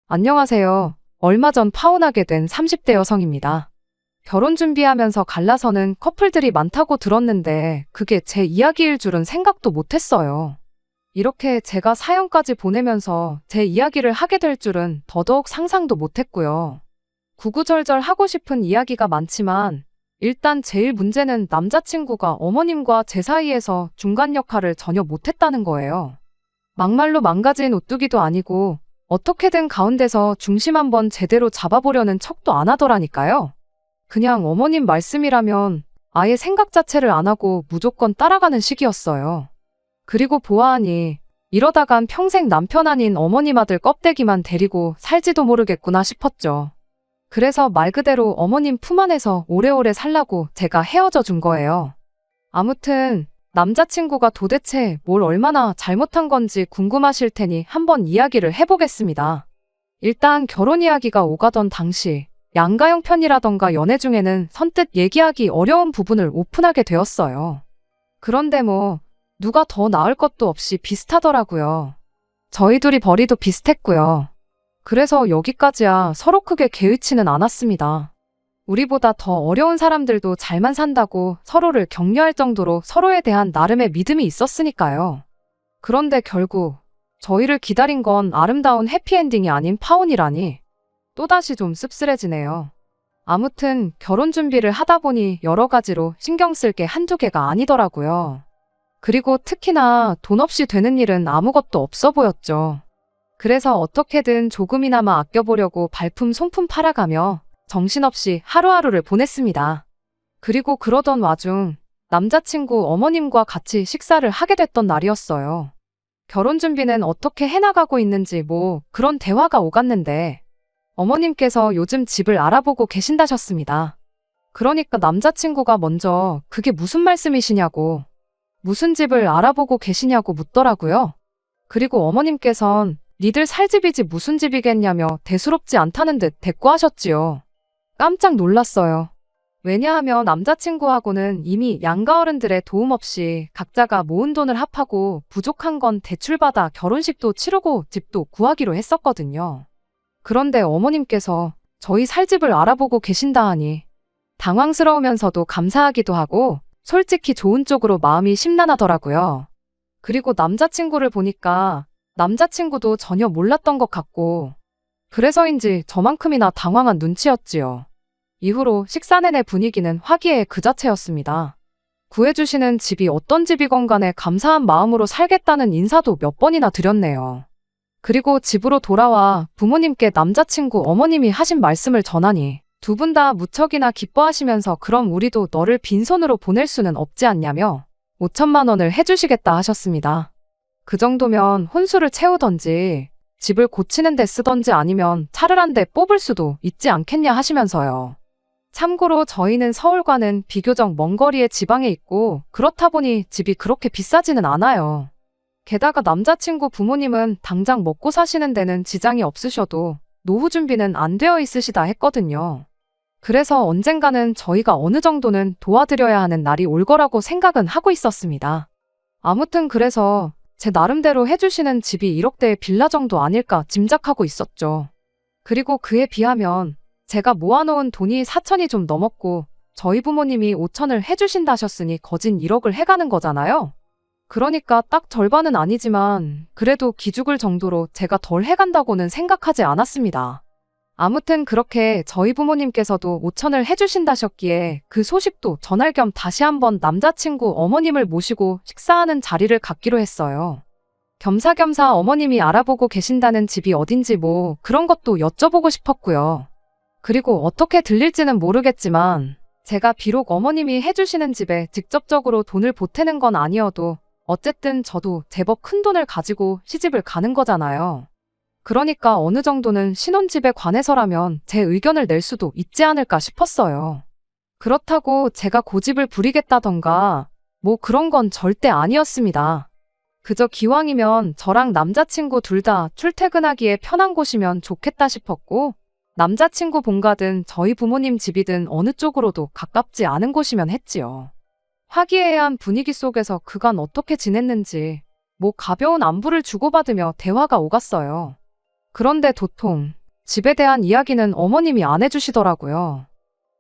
안녕하세요. 얼마 전 파혼하게 된 30대 여성입니다. 결혼 준비하면서 갈라서는 커플들이 많다고 들었는데 그게 제 이야기일 줄은 생각도 못했어요. 이렇게 제가 사연까지 보내면서 제 이야기를 하게 될 줄은 더더욱 상상도 못했고요. 구구절절 하고 싶은 이야기가 많지만 일단 제일 문제는 남자친구가 어머님과 제 사이에서 중간 역할을 전혀 못했다는 거예요. 막말로 망가진 오뚜기도 아니고 어떻게든 가운데서 중심 한번 제대로 잡아보려는 척도 안 하더라니까요. 그냥 어머님 말씀이라면 아예 생각 자체를 안 하고 무조건 따라가는 식이었어요. 그리고 보아하니 이러다간 평생 남편 아닌 어머님 아들 껍데기만 데리고 살지도 모르겠구나 싶었죠. 그래서 말 그대로 어머님 품 안에서 오래오래 살라고 제가 헤어져 준 거예요. 아무튼 남자친구가 도대체 뭘 얼마나 잘못한 건지 궁금하실 테니 한번 이야기를 해보겠습니다. 일단 결혼 이야기가 오가던 당시 양가영 편이라던가 연애 중에는 선뜻 얘기하기 어려운 부분을 오픈하게 되었어요. 그런데 뭐 누가 더 나을 것도 없이 비슷하더라고요. 저희 둘이 벌이도 비슷했고요. 그래서 여기까지야 서로 크게 개의치는 않았습니다. 우리보다 더 어려운 사람들도 잘만 산다고 서로를 격려할 정도로 서로에 대한 나름의 믿음이 있었으니까요. 그런데 결국 저희를 기다린 건 아름다운 해피엔딩이 아닌 파혼이라니 또다시 좀 씁쓸해지네요. 아무튼 결혼 준비를 하다 보니 여러 가지로 신경 쓸 게 한두 개가 아니더라고요. 그리고 특히나 돈 없이 되는 일은 아무것도 없어 보였죠. 그래서 어떻게든 조금이나마 아껴보려고 발품 송품 팔아가며 정신없이 하루하루를 보냈습니다. 그리고 그러던 와중 남자친구 어머님과 같이 식사를 하게 됐던 날이었어요. 결혼 준비는 어떻게 해나가고 있는지 뭐 그런 대화가 오갔는데 어머님께서 요즘 집을 알아보고 계신다셨습니다. 그러니까 남자친구가 먼저 그게 무슨 말씀이시냐고 무슨 집을 알아보고 계시냐고 묻더라고요. 그리고 어머님께선 니들 살 집이지 무슨 집이겠냐며 대수롭지 않다는 듯 대꾸하셨지요. 깜짝 놀랐어요. 왜냐하면 남자친구하고는 이미 양가 어른들의 도움 없이 각자가 모은 돈을 합하고 부족한 건 대출받아 결혼식도 치르고 집도 구하기로 했었거든요. 그런데 어머님께서 저희 살 집을 알아보고 계신다 하니 당황스러우면서도 감사하기도 하고 솔직히 좋은 쪽으로 마음이 심란하더라고요. 그리고 남자친구를 보니까 남자친구도 전혀 몰랐던 것 같고 그래서인지 저만큼이나 당황한 눈치였지요. 이후로 식사 내내 분위기는 화기애애 그 자체였습니다. 구해주시는 집이 어떤 집이건 간에 감사한 마음으로 살겠다는 인사도 몇 번이나 드렸네요. 그리고 집으로 돌아와 부모님께 남자친구 어머님이 하신 말씀을 전하니 두 분 다 무척이나 기뻐하시면서 그럼 우리도 너를 빈손으로 보낼 수는 없지 않냐며 5천만 원을 해주시겠다 하셨습니다. 그 정도면 혼수를 채우던지 집을 고치는 데 쓰던지 아니면 차를 한 대 뽑을 수도 있지 않겠냐 하시면서요. 참고로 저희는 서울과는 비교적 먼 거리의 지방에 있고 그렇다 보니 집이 그렇게 비싸지는 않아요. 게다가 남자친구 부모님은 당장 먹고 사시는 데는 지장이 없으셔도 노후 준비는 안 되어 있으시다 했거든요. 그래서 언젠가는 저희가 어느 정도는 도와드려야 하는 날이 올 거라고 생각은 하고 있었습니다. 아무튼 그래서 제 나름대로 해주시는 집이 1억대의 빌라 정도 아닐까 짐작하고 있었죠. 그리고 그에 비하면 제가 모아놓은 돈이 4천이 좀 넘었고 저희 부모님이 5천을 해주신다셨으니 거진 1억을 해가는 거잖아요. 그러니까 딱 절반은 아니지만 그래도 기죽을 정도로 제가 덜 해간다고는 생각하지 않았습니다. 아무튼 그렇게 저희 부모님께서도 5천을 해주신다셨기에 그 소식도 전할 겸 다시 한번 남자친구 어머님을 모시고 식사하는 자리를 갖기로 했어요. 겸사겸사 어머님이 알아보고 계신다는 집이 어딘지 뭐 그런 것도 여쭤보고 싶었고요. 그리고 어떻게 들릴지는 모르겠지만 제가 비록 어머님이 해주시는 집에 직접적으로 돈을 보태는 건 아니어도 어쨌든 저도 제법 큰 돈을 가지고 시집을 가는 거잖아요. 그러니까 어느 정도는 신혼집에 관해서라면 제 의견을 낼 수도 있지 않을까 싶었어요. 그렇다고 제가 고집을 부리겠다던가 뭐 그런 건 절대 아니었습니다. 그저 기왕이면 저랑 남자친구 둘 다 출퇴근하기에 편한 곳이면 좋겠다 싶었고 남자친구 본가든 저희 부모님 집이든 어느 쪽으로도 가깝지 않은 곳이면 했지요. 화기애애한 분위기 속에서 그간 어떻게 지냈는지 뭐 가벼운 안부를 주고받으며 대화가 오갔어요. 그런데 도통 집에 대한 이야기는 어머님이 안 해주시더라고요.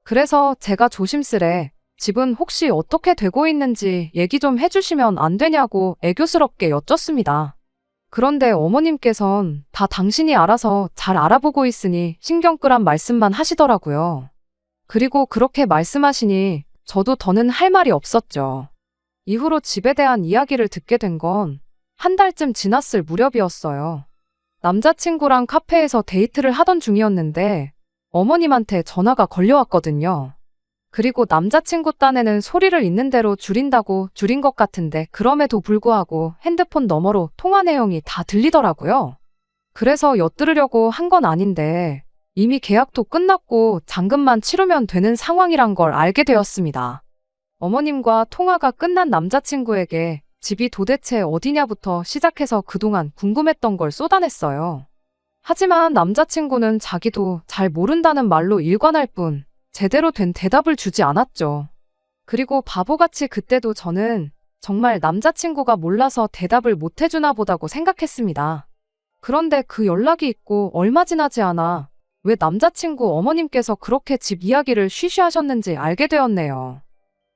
그래서 제가 조심스레 집은 혹시 어떻게 되고 있는지 얘기 좀 해주시면 안 되냐고 애교스럽게 여쭙습니다. 그런데 어머님께선 다 당신이 알아서 잘 알아보고 있으니 신경 끄란 말씀만 하시더라고요. 그리고 그렇게 말씀하시니 저도 더는 할 말이 없었죠. 이후로 집에 대한 이야기를 듣게 된 건 한 달쯤 지났을 무렵이었어요. 남자친구랑 카페에서 데이트를 하던 중이었는데 어머님한테 전화가 걸려왔거든요. 그리고 남자친구 딴에는 소리를 있는 대로 줄인다고 줄인 것 같은데 그럼에도 불구하고 핸드폰 너머로 통화 내용이 다 들리더라고요. 그래서 엿들으려고 한 건 아닌데 이미 계약도 끝났고 잔금만 치르면 되는 상황이란 걸 알게 되었습니다. 어머님과 통화가 끝난 남자친구에게 집이 도대체 어디냐부터 시작해서 그동안 궁금했던 걸 쏟아냈어요. 하지만 남자친구는 자기도 잘 모른다는 말로 일관할 뿐 제대로 된 대답을 주지 않았죠. 그리고 바보같이 그때도 저는 정말 남자친구가 몰라서 대답을 못 해주나 보다고 생각했습니다. 그런데 그 연락이 있고 얼마 지나지 않아 왜 남자친구 어머님께서 그렇게 집 이야기를 쉬쉬하셨는지 알게 되었네요.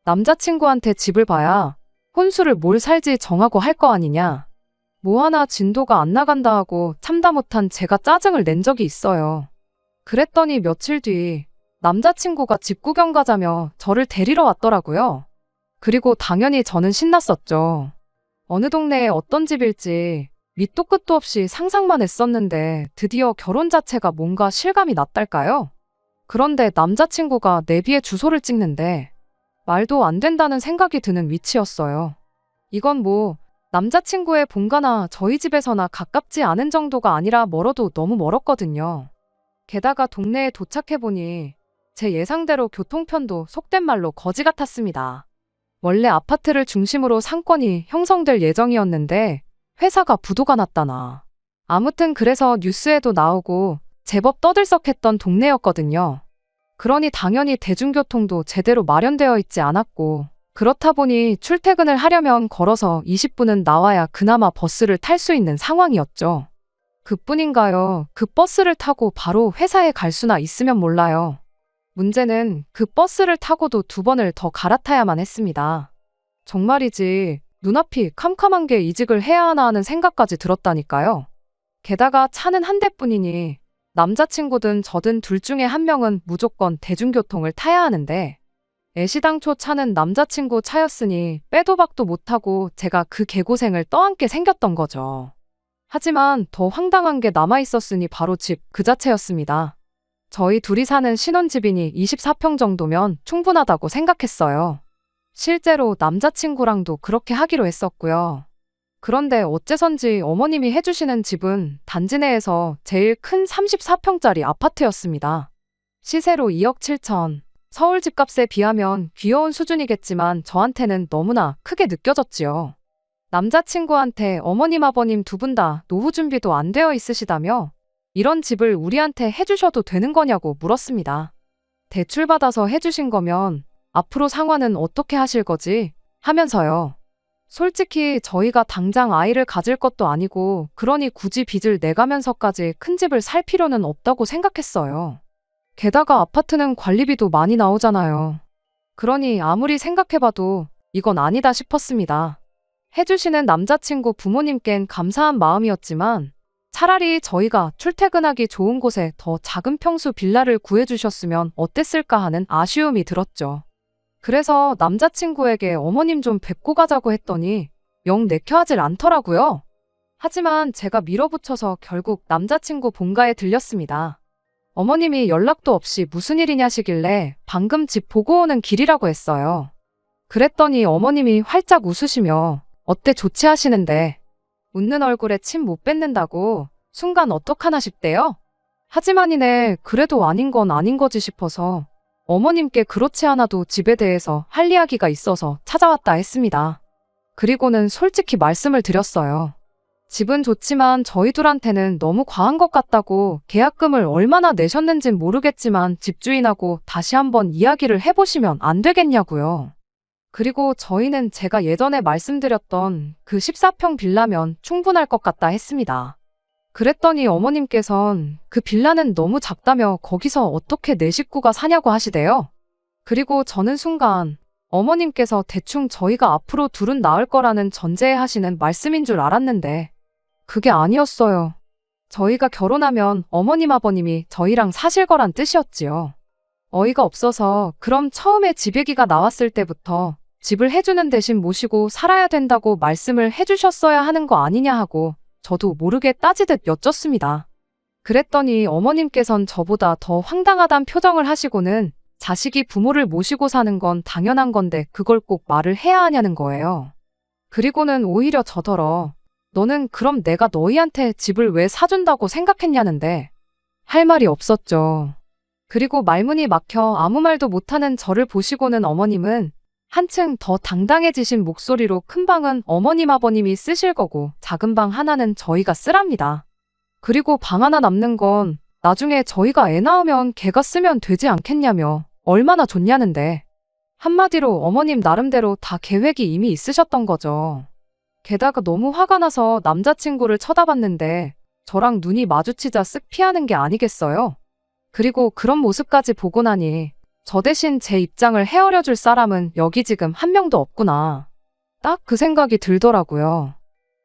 남자친구한테 집을 봐야 혼수를 뭘 살지 정하고 할 거 아니냐. 뭐 하나 진도가 안 나간다 하고 참다 못한 제가 짜증을 낸 적이 있어요. 그랬더니 며칠 뒤 남자친구가 집 구경 가자며 저를 데리러 왔더라고요. 그리고 당연히 저는 신났었죠. 어느 동네에 어떤 집일지 밑도 끝도 없이 상상만 했었는데 드디어 결혼 자체가 뭔가 실감이 났달까요? 그런데 남자친구가 내비에 주소를 찍는데 말도 안 된다는 생각이 드는 위치였어요. 이건 뭐 남자친구의 본가나 저희 집에서나 가깝지 않은 정도가 아니라 멀어도 너무 멀었거든요. 게다가 동네에 도착해보니 제 예상대로 교통편도 속된 말로 거지 같았습니다. 원래 아파트를 중심으로 상권이 형성될 예정이었는데 회사가 부도가 났다나. 아무튼 그래서 뉴스에도 나오고 제법 떠들썩했던 동네였거든요. 그러니 당연히 대중교통도 제대로 마련되어 있지 않았고 그렇다 보니 출퇴근을 하려면 걸어서 20분은 나와야 그나마 버스를 탈 수 있는 상황이었죠. 그뿐인가요? 그 버스를 타고 바로 회사에 갈 수나 있으면 몰라요. 문제는 그 버스를 타고도 2번을 더 갈아타야만 했습니다. 정말이지 눈앞이 캄캄한 게 이직을 해야 하나 하는 생각까지 들었다니까요. 게다가 차는 한 대뿐이니 남자친구든 저든 둘 중에 한 명은 무조건 대중교통을 타야 하는데 애시당초 차는 남자친구 차였으니 빼도 박도 못하고 제가 그 개고생을 떠안게 생겼던 거죠. 하지만 더 황당한 게 남아있었으니 바로 집 그 자체였습니다. 저희 둘이 사는 신혼집이니 24평 정도면 충분하다고 생각했어요. 실제로 남자친구랑도 그렇게 하기로 했었고요. 그런데 어째선지 어머님이 해주시는 집은 단지 내에서 제일 큰 34평짜리 아파트였습니다. 시세로 2억 7천. 서울 집값에 비하면 귀여운 수준이겠지만 저한테는 너무나 크게 느껴졌지요. 남자친구한테 어머님 아버님 두 분 다 노후 준비도 안 되어 있으시다며 이런 집을 우리한테 해주셔도 되는 거냐고 물었습니다. 대출받아서 해주신 거면 앞으로 상환은 어떻게 하실 거지? 하면서요. 솔직히 저희가 당장 아이를 가질 것도 아니고 그러니 굳이 빚을 내가면서까지 큰 집을 살 필요는 없다고 생각했어요. 게다가 아파트는 관리비도 많이 나오잖아요. 그러니 아무리 생각해봐도 이건 아니다 싶었습니다. 해주시는 남자친구 부모님껜 감사한 마음이었지만 차라리 저희가 출퇴근하기 좋은 곳에 더 작은 평수 빌라를 구해주셨으면 어땠을까 하는 아쉬움이 들었죠. 그래서 남자친구에게 어머님 좀 뵙고 가자고 했더니 영 내켜하질 않더라고요. 하지만 제가 밀어붙여서 결국 남자친구 본가에 들렸습니다. 어머님이 연락도 없이 무슨 일이냐시길래 방금 집 보고 오는 길이라고 했어요. 그랬더니 어머님이 활짝 웃으시며 어때 좋지 하시는데 웃는 얼굴에 침 못 뱉는다고 순간 어떡하나 싶대요. 하지만이네 그래도 아닌 건 아닌 거지 싶어서 어머님께 그렇지 않아도 집에 대해서 할 이야기가 있어서 찾아왔다 했습니다. 그리고는 솔직히 말씀을 드렸어요. 집은 좋지만 저희 둘한테는 너무 과한 것 같다고 계약금을 얼마나 내셨는진 모르겠지만 집주인하고 다시 한번 이야기를 해보시면 안 되겠냐고요. 그리고 저희는 제가 예전에 말씀드렸던 그 14평 빌라면 충분할 것 같다 했습니다. 그랬더니 어머님께선 그 빌라는 너무 작다며 거기서 어떻게 내 식구가 사냐고 하시대요. 그리고 저는 순간 어머님께서 대충 저희가 앞으로 둘은 낳을 거라는 전제에 하시는 말씀인 줄 알았는데 그게 아니었어요. 저희가 결혼하면 어머님 아버님이 저희랑 사실 거란 뜻이었지요. 어이가 없어서 그럼 처음에 집 얘기가 나왔을 때부터 집을 해주는 대신 모시고 살아야 된다고 말씀을 해주셨어야 하는 거 아니냐 하고 저도 모르게 따지듯 여쭙습니다. 그랬더니 어머님께선 저보다 더 황당하단 표정을 하시고는 자식이 부모를 모시고 사는 건 당연한 건데 그걸 꼭 말을 해야 하냐는 거예요. 그리고는 오히려 저더러 너는 그럼 내가 너희한테 집을 왜 사준다고 생각했냐는데 할 말이 없었죠. 그리고 말문이 막혀 아무 말도 못하는 저를 보시고는 어머님은 한층 더 당당해지신 목소리로 큰 방은 어머님 아버님이 쓰실 거고 작은 방 하나는 저희가 쓰랍니다. 그리고 방 하나 남는 건 나중에 저희가 애 낳으면 걔가 쓰면 되지 않겠냐며 얼마나 좋냐는데 한마디로 어머님 나름대로 다 계획이 이미 있으셨던 거죠. 게다가 너무 화가 나서 남자친구를 쳐다봤는데 저랑 눈이 마주치자 쓱 피하는 게 아니겠어요? 그리고 그런 모습까지 보고 나니 저 대신 제 입장을 헤아려 줄 사람은 여기 지금 한 명도 없구나. 딱 그 생각이 들더라고요.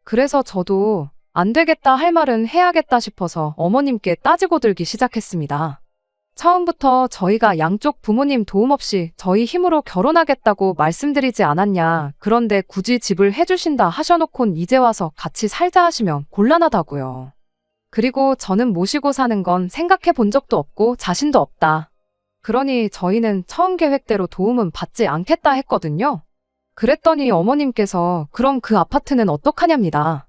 그래서 저도 안 되겠다 할 말은 해야겠다 싶어서 어머님께 따지고 들기 시작했습니다. 처음부터 저희가 양쪽 부모님 도움 없이 저희 힘으로 결혼하겠다고 말씀드리지 않았냐. 그런데 굳이 집을 해주신다 하셔놓곤 이제 와서 같이 살자 하시면 곤란하다고요. 그리고 저는 모시고 사는 건 생각해 본 적도 없고 자신도 없다. 그러니 저희는 처음 계획대로 도움은 받지 않겠다 했거든요. 그랬더니 어머님께서 그럼 그 아파트는 어떡하냐입니다.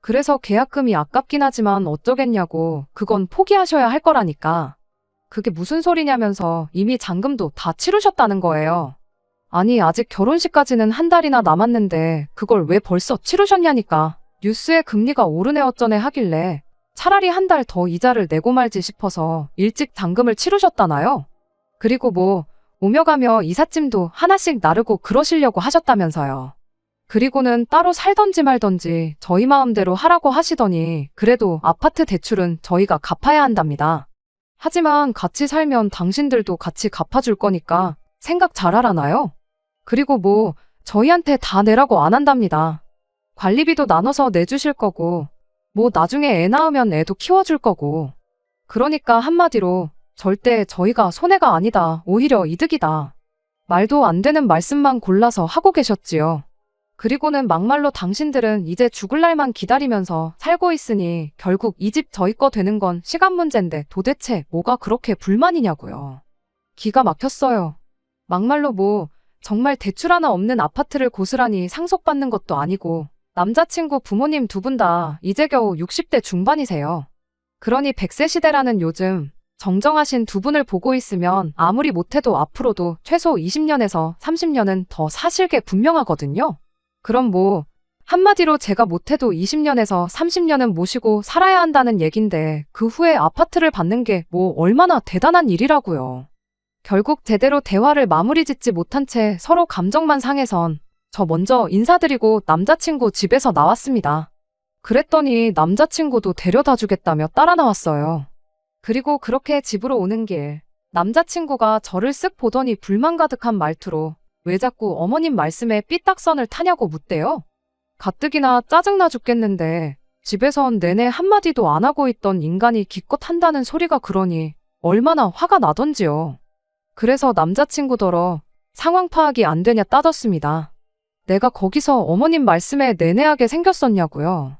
그래서 계약금이 아깝긴 하지만 어쩌겠냐고 그건 포기하셔야 할 거라니까. 그게 무슨 소리냐면서 이미 잔금도 다 치르셨다는 거예요. 아니 아직 결혼식까지는 한 달이나 남았는데 그걸 왜 벌써 치르셨냐니까. 뉴스에 금리가 오르네 어쩌네 하길래 차라리 한 달 더 이자를 내고 말지 싶어서 일찍 잔금을 치르셨다나요? 그리고 뭐 오며 가며 이삿짐도 하나씩 나르고 그러시려고 하셨다면서요. 그리고는 따로 살던지 말던지 저희 마음대로 하라고 하시더니 그래도 아파트 대출은 저희가 갚아야 한답니다. 하지만 같이 살면 당신들도 같이 갚아줄 거니까 생각 잘하라나요? 그리고 뭐 저희한테 다 내라고 안 한답니다. 관리비도 나눠서 내주실 거고 뭐 나중에 애 낳으면 애도 키워줄 거고. 그러니까 한마디로 절대 저희가 손해가 아니다. 오히려 이득이다. 말도 안 되는 말씀만 골라서 하고 계셨지요. 그리고는 막말로 당신들은 이제 죽을 날만 기다리면서 살고 있으니 결국 이 집 저희 거 되는 건 시간 문제인데 도대체 뭐가 그렇게 불만이냐고요. 기가 막혔어요. 막말로 뭐 정말 대출 하나 없는 아파트를 고스란히 상속받는 것도 아니고 남자친구 부모님 두 분 다 이제 겨우 60대 중반이세요. 그러니 100세 시대라는 요즘 정정하신 두 분을 보고 있으면 아무리 못해도 앞으로도 최소 20년에서 30년은 더 사실 게 분명하거든요. 그럼 뭐 한마디로 제가 못해도 20년에서 30년은 모시고 살아야 한다는 얘긴데 그 후에 아파트를 받는 게 뭐 얼마나 대단한 일이라고요. 결국 제대로 대화를 마무리 짓지 못한 채 서로 감정만 상해선 저 먼저 인사드리고 남자친구 집에서 나왔습니다. 그랬더니 남자친구도 데려다 주겠다며 따라 나왔어요. 그리고 그렇게 집으로 오는 길 남자친구가 저를 쓱 보더니 불만 가득한 말투로 왜 자꾸 어머님 말씀에 삐딱선을 타냐고 묻대요. 가뜩이나 짜증나 죽겠는데 집에선 내내 한마디도 안 하고 있던 인간이 기껏 한다는 소리가 그러니 얼마나 화가 나던지요. 그래서 남자친구더러 상황 파악이 안 되냐 따졌습니다. 내가 거기서 어머님 말씀에 내내하게 생겼었냐고요.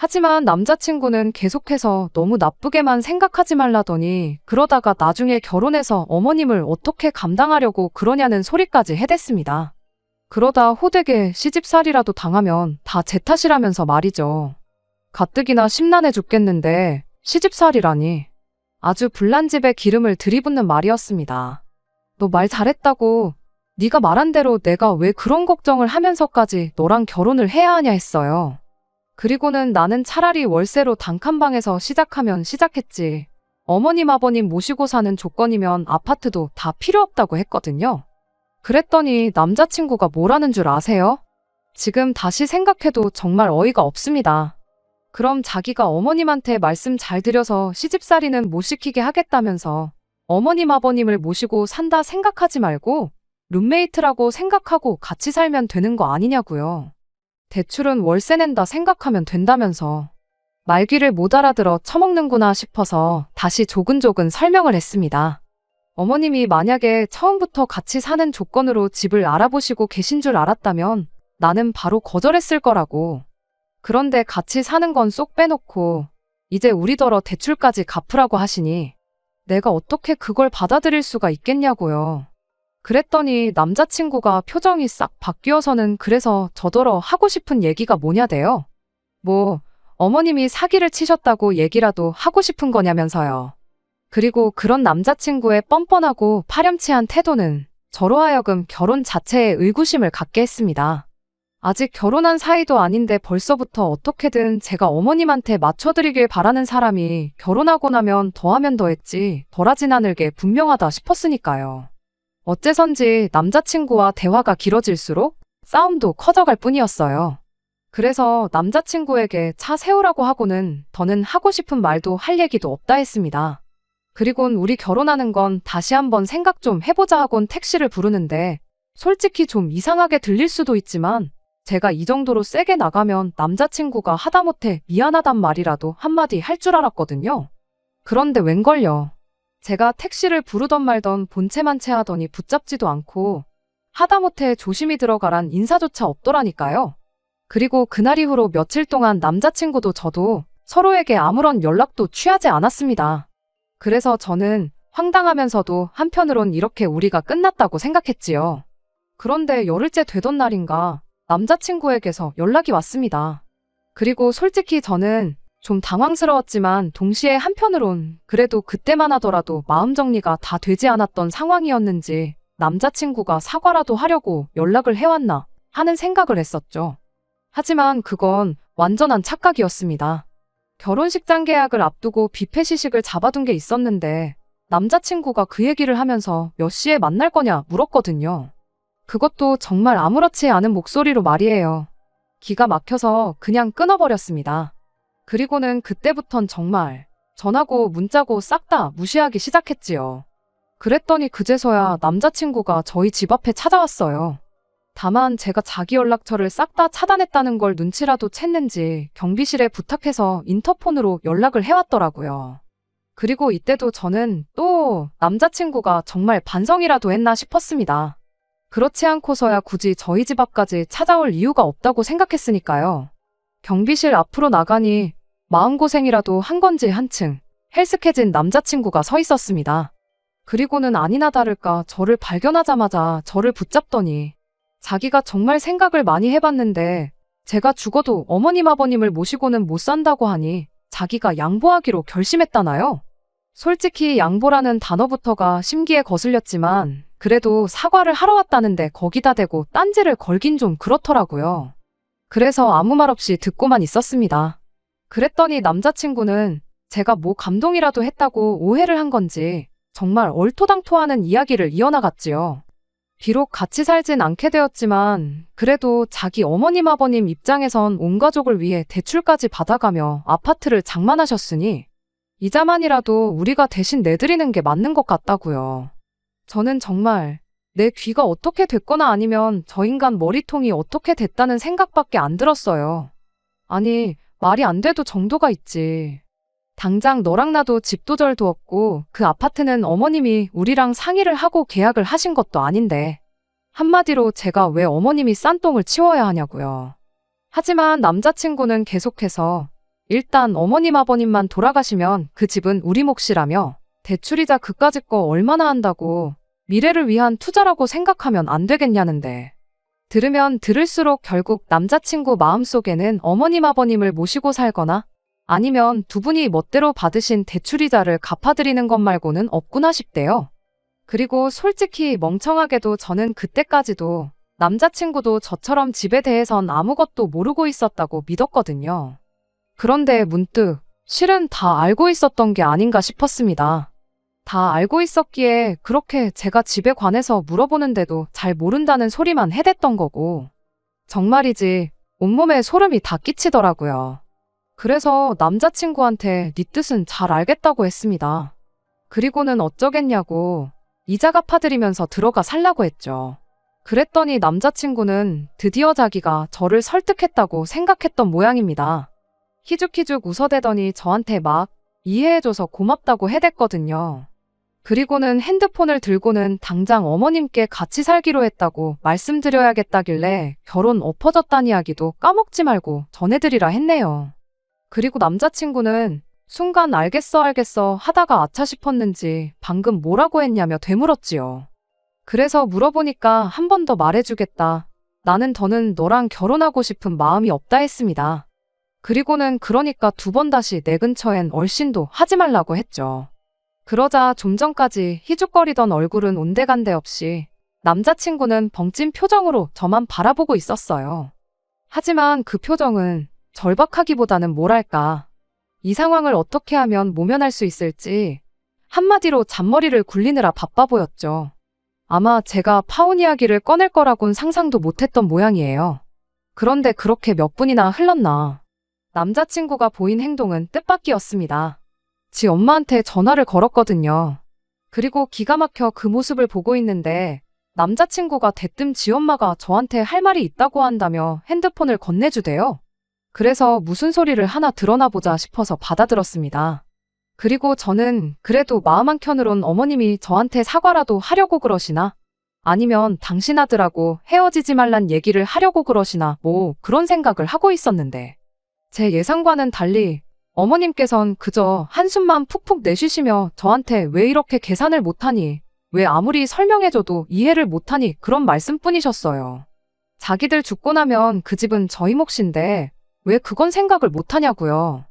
하지만 남자친구는 계속해서 너무 나쁘게만 생각하지 말라더니 그러다가 나중에 결혼해서 어머님을 어떻게 감당하려고 그러냐는 소리까지 해댔습니다. 그러다 호되게 시집살이라도 당하면 다 제 탓이라면서 말이죠. 가뜩이나 심란해 죽겠는데 시집살이라니. 아주 불난 집에 기름을 들이붓는 말이었습니다. 너 말 잘했다고. 네가 말한 대로 내가 왜 그런 걱정을 하면서까지 너랑 결혼을 해야 하냐 했어요. 그리고는 나는 차라리 월세로 단칸방에서 시작하면 시작했지. 어머님 아버님 모시고 사는 조건이면 아파트도 다 필요 없다고 했거든요. 그랬더니 남자친구가 뭐라는 줄 아세요? 지금 다시 생각해도 정말 어이가 없습니다. 그럼 자기가 어머님한테 말씀 잘 드려서 시집살이는 못 시키게 하겠다면서 어머님 아버님을 모시고 산다 생각하지 말고 룸메이트라고 생각하고 같이 살면 되는 거 아니냐고요. 대출은 월세 낸다 생각하면 된다면서. 말귀를 못 알아들어 처먹는구나 싶어서 다시 조근조근 설명을 했습니다. 어머님이 만약에 처음부터 같이 사는 조건으로 집을 알아보시고 계신 줄 알았다면 나는 바로 거절했을 거라고. 그런데 같이 사는 건 쏙 빼놓고 이제 우리더러 대출까지 갚으라고 하시니 내가 어떻게 그걸 받아들일 수가 있겠냐고요. 그랬더니 남자친구가 표정이 싹 바뀌어서는 그래서 저더러 하고 싶은 얘기가 뭐냐대요. 뭐 어머님이 사기를 치셨다고 얘기라도 하고 싶은 거냐면서요. 그리고 그런 남자친구의 뻔뻔하고 파렴치한 태도는 저로 하여금 결혼 자체에 의구심을 갖게 했습니다. 아직 결혼한 사이도 아닌데 벌써부터 어떻게든 제가 어머님한테 맞춰드리길 바라는 사람이 결혼하고 나면 더하면 더했지 덜하진 않을 게 분명하다 싶었으니까요. 어째선지 남자친구와 대화가 길어질수록 싸움도 커져갈 뿐이었어요. 그래서 남자친구에게 차 세우라고 하고는 더는 하고 싶은 말도 할 얘기도 없다 했습니다. 그리곤 우리 결혼하는 건 다시 한번 생각 좀 해보자 하곤 택시를 부르는데 솔직히 좀 이상하게 들릴 수도 있지만 제가 이 정도로 세게 나가면 남자친구가 하다못해 미안하단 말이라도 한마디 할 줄 알았거든요. 그런데 웬걸요. 제가 택시를 부르던 말던 본체만체 하더니 붙잡지도 않고 하다못해 조심히 들어가란 인사조차 없더라니까요. 그리고 그날 이후로 며칠 동안 남자친구도 저도 서로에게 아무런 연락도 취하지 않았습니다. 그래서 저는 황당하면서도 한편으론 이렇게 우리가 끝났다고 생각했지요. 그런데 열흘째 되던 날인가 남자친구에게서 연락이 왔습니다. 그리고 솔직히 저는 좀 당황스러웠지만 동시에 한편으론 그래도 그때만 하더라도 마음 정리가 다 되지 않았던 상황이었는지 남자친구가 사과라도 하려고 연락을 해왔나 하는 생각을 했었죠. 하지만 그건 완전한 착각이었습니다. 결혼식장 계약을 앞두고 뷔페 시식을 잡아둔 게 있었는데 남자친구가 그 얘기를 하면서 몇 시에 만날 거냐 물었거든요. 그것도 정말 아무렇지 않은 목소리로 말이에요. 기가 막혀서 그냥 끊어버렸습니다. 그리고는 그때부턴 정말 전화고 문자고 싹 다 무시하기 시작했지요. 그랬더니 그제서야 남자친구가 저희 집 앞에 찾아왔어요. 다만 제가 자기 연락처를 싹 다 차단했다는 걸 눈치라도 챘는지 경비실에 부탁해서 인터폰으로 연락을 해왔더라고요. 그리고 이때도 저는 또 남자친구가 정말 반성이라도 했나 싶었습니다. 그렇지 않고서야 굳이 저희 집 앞까지 찾아올 이유가 없다고 생각했으니까요. 경비실 앞으로 나가니 마음고생이라도 한 건지 한층 헬스케진 남자친구가 서 있었습니다. 그리고는 아니나 다를까 저를 발견하자마자 저를 붙잡더니 자기가 정말 생각을 많이 해봤는데 제가 죽어도 어머님 아버님을 모시고는 못 산다고 하니 자기가 양보하기로 결심했다나요? 솔직히 양보라는 단어부터가 심기에 거슬렸지만 그래도 사과를 하러 왔다는데 거기다 대고 딴지를 걸긴 좀 그렇더라고요. 그래서 아무 말 없이 듣고만 있었습니다. 그랬더니 남자친구는 제가 뭐 감동이라도 했다고 오해를 한 건지 정말 얼토당토하는 이야기를 이어나갔지요. 비록 같이 살진 않게 되었지만 그래도 자기 어머님 아버님 입장에선 온 가족을 위해 대출까지 받아가며 아파트를 장만하셨으니 이자만이라도 우리가 대신 내드리는 게 맞는 것 같다고요. 저는 정말 내 귀가 어떻게 됐거나 아니면 저 인간 머리통이 어떻게 됐다는 생각밖에 안 들었어요. 아니, 말이 안 돼도 정도가 있지. 당장 너랑 나도 집도 절도 없고 그 아파트는 어머님이 우리랑 상의를 하고 계약을 하신 것도 아닌데 한마디로 제가 왜 어머님이 싼 똥을 치워야 하냐고요. 하지만 남자친구는 계속해서 일단 어머님 아버님만 돌아가시면 그 집은 우리 몫이라며 대출이자 그까짓 거 얼마나 한다고 미래를 위한 투자라고 생각하면 안 되겠냐는데 들으면 들을수록 결국 남자친구 마음속에는 어머님 아버님을 모시고 살거나 아니면 두 분이 멋대로 받으신 대출이자를 갚아드리는 것 말고는 없구나 싶대요. 그리고 솔직히 멍청하게도 저는 그때까지도 남자친구도 저처럼 집에 대해선 아무것도 모르고 있었다고 믿었거든요. 그런데 문득 실은 다 알고 있었던 게 아닌가 싶었습니다. 다 알고 있었기에 그렇게 제가 집에 관해서 물어보는데도 잘 모른다는 소리만 해댔던 거고 정말이지 온몸에 소름이 다 끼치더라고요. 그래서 남자친구한테 네 뜻은 잘 알겠다고 했습니다. 그리고는 어쩌겠냐고 이자 갚아드리면서 들어가 살라고 했죠. 그랬더니 남자친구는 드디어 자기가 저를 설득했다고 생각했던 모양입니다. 희죽희죽 웃어대더니 저한테 막 이해해줘서 고맙다고 해댔거든요. 그리고는 핸드폰을 들고는 당장 어머님께 같이 살기로 했다고 말씀드려야겠다길래 결혼 엎어졌다는 이야기도 까먹지 말고 전해드리라 했네요. 그리고 남자친구는 순간 알겠어 하다가 아차 싶었는지 방금 뭐라고 했냐며 되물었지요. 그래서 물어보니까 한 번 더 말해주겠다. 나는 더는 너랑 결혼하고 싶은 마음이 없다 했습니다. 그리고는 그러니까 두 번 다시 내 근처엔 얼씬도 하지 말라고 했죠. 그러자 좀 전까지 희죽거리던 얼굴은 온데간데 없이 남자친구는 벙찐 표정으로 저만 바라보고 있었어요. 하지만 그 표정은 절박하기보다는 뭐랄까, 이 상황을 어떻게 하면 모면할 수 있을지 한마디로 잔머리를 굴리느라 바빠 보였죠. 아마 제가 파혼 이야기를 꺼낼 거라곤 상상도 못했던 모양이에요. 그런데 그렇게 몇 분이나 흘렀나. 남자친구가 보인 행동은 뜻밖이었습니다. 지 엄마한테 전화를 걸었거든요. 그리고 기가 막혀 그 모습을 보고 있는데 남자친구가 대뜸 지 엄마가 저한테 할 말이 있다고 한다며 핸드폰을 건네주대요. 그래서 무슨 소리를 하나 들어나 보자 싶어서 받아들었습니다. 그리고 저는 그래도 마음 한켠으론 어머님이 저한테 사과라도 하려고 그러시나? 아니면 당신 아들하고 헤어지지 말란 얘기를 하려고 그러시나? 뭐 그런 생각을 하고 있었는데 제 예상과는 달리 어머님께선 그저 한숨만 푹푹 내쉬시며 저한테 왜 이렇게 계산을 못하니? 왜 아무리 설명해줘도 이해를 못하니? 그런 말씀뿐이셨어요. 자기들 죽고 나면 그 집은 저희 몫인데 왜 그건 생각을 못하냐고요.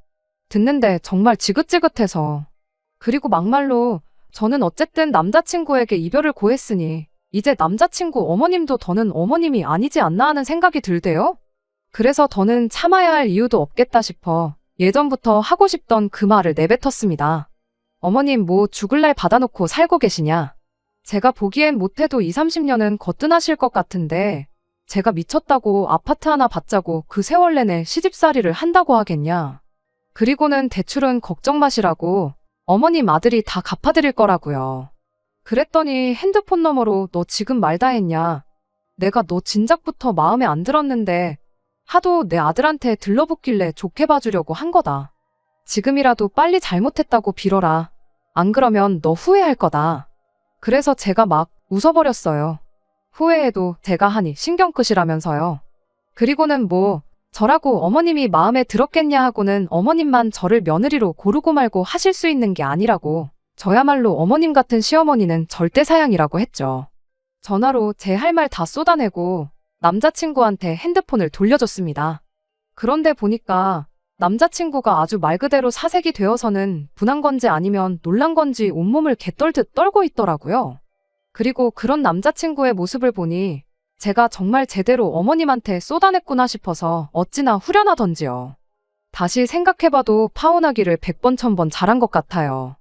듣는데 정말 지긋지긋해서. 그리고 막말로 저는 어쨌든 남자친구에게 이별을 고했으니 이제 남자친구 어머님도 더는 어머님이 아니지 않나 하는 생각이 들대요. 그래서 더는 참아야 할 이유도 없겠다 싶어 예전부터 하고 싶던 그 말을 내뱉었습니다. 어머님 뭐 죽을 날 받아놓고 살고 계시냐. 제가 보기엔 못해도 20, 30년은 거뜬하실 것 같은데 제가 미쳤다고 아파트 하나 받자고 그 세월 내내 시집살이를 한다고 하겠냐. 그리고는 대출은 걱정 마시라고 어머님 아들이 다 갚아드릴 거라고요. 그랬더니 핸드폰 너머로 너 지금 말 다 했냐. 내가 너 진작부터 마음에 안 들었는데 하도 내 아들한테 들러붙길래 좋게 봐주려고 한 거다. 지금이라도 빨리 잘못했다고 빌어라. 안 그러면 너 후회할 거다. 그래서 제가 막 웃어버렸어요. 후회해도 제가 하니 신경 끄시라면서요. 그리고는 뭐 저라고 어머님이 마음에 들었겠냐 하고는 어머님만 저를 며느리로 고르고 말고 하실 수 있는 게 아니라고 저야말로 어머님 같은 시어머니는 절대 사양이라고 했죠. 전화로 제 할 말 다 쏟아내고 남자친구한테 핸드폰을 돌려줬습니다. 그런데 보니까 남자친구가 아주 말 그대로 사색이 되어서는 분한 건지 아니면 놀란 건지 온몸을 개떨듯 떨고 있더라고요. 그리고 그런 남자친구의 모습을 보니 제가 정말 제대로 어머님한테 쏟아냈구나 싶어서 어찌나 후련하던지요. 다시 생각해봐도 파혼하기를 100번 1000번 잘한 것 같아요.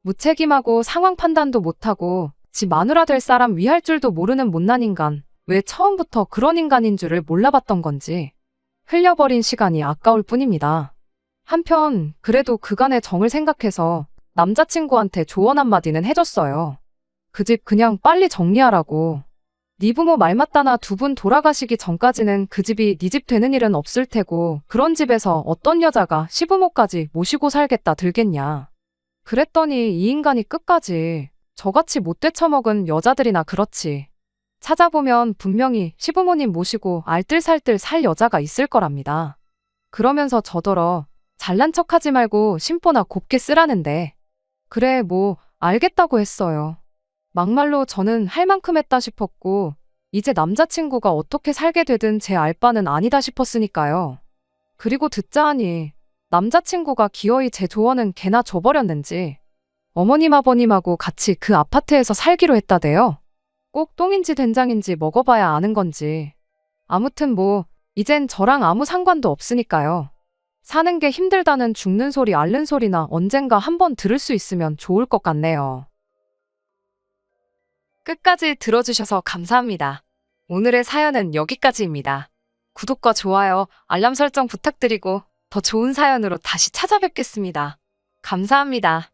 무책임하고 상황 판단도 못하고 지 마누라 될 사람 위할 줄도 모르는 못난 인간. 왜 처음부터 그런 인간인 줄을 몰라봤던 건지 흘려버린 시간이 아까울 뿐입니다. 한편 그래도 그간의 정을 생각해서 남자친구한테 조언 한마디는 해줬어요. 그 집 그냥 빨리 정리하라고. 네 부모 말 맞다나 두 분 돌아가시기 전까지는 그 집이 네 집 되는 일은 없을 테고 그런 집에서 어떤 여자가 시부모까지 모시고 살겠다 들겠냐. 그랬더니 이 인간이 끝까지 저같이 못 되쳐먹은 여자들이나 그렇지. 찾아보면 분명히 시부모님 모시고 알뜰살뜰 살 여자가 있을 거랍니다. 그러면서 저더러 잘난 척하지 말고 심보나 곱게 쓰라는데 그래 뭐 알겠다고 했어요. 막말로 저는 할 만큼 했다 싶었고 이제 남자친구가 어떻게 살게 되든 제 알 바는 아니다 싶었으니까요. 그리고 듣자 하니 남자친구가 기어이 제 조언은 개나 줘버렸는지 어머님 아버님하고 같이 그 아파트에서 살기로 했다대요. 꼭 똥인지 된장인지 먹어봐야 아는 건지. 아무튼 뭐 이젠 저랑 아무 상관도 없으니까요. 사는 게 힘들다는 죽는 소리 앓는 소리나 언젠가 한번 들을 수 있으면 좋을 것 같네요. 끝까지 들어주셔서 감사합니다. 오늘의 사연은 여기까지입니다. 구독과 좋아요, 알람 설정 부탁드리고 더 좋은 사연으로 다시 찾아뵙겠습니다. 감사합니다.